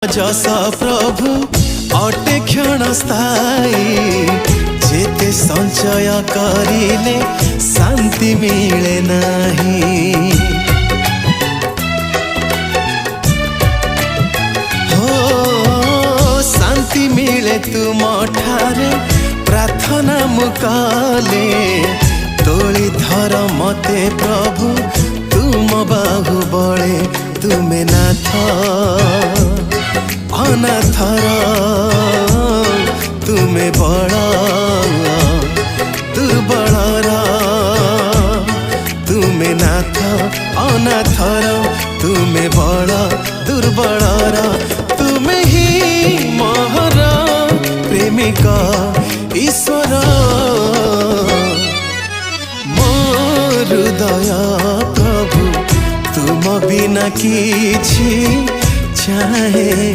जस प्रभु अटे क्षण स्थायी जेते संचय करिले शांति मिले नहीं। हो शांति मिले तुम ठारे प्रार्थना मुकाले तोली धर मते प्रभु तुम बाहु बड़े तुमे नाथ अनाथर तुमे बड़ा दुर्बलर तुमे नाथ अनाथर तुमे बड़ा दुर्बलर तुमे ही महर प्रेमिक ईश्वर मोर हृदय प्रभु तुम बिना किछि चाहे।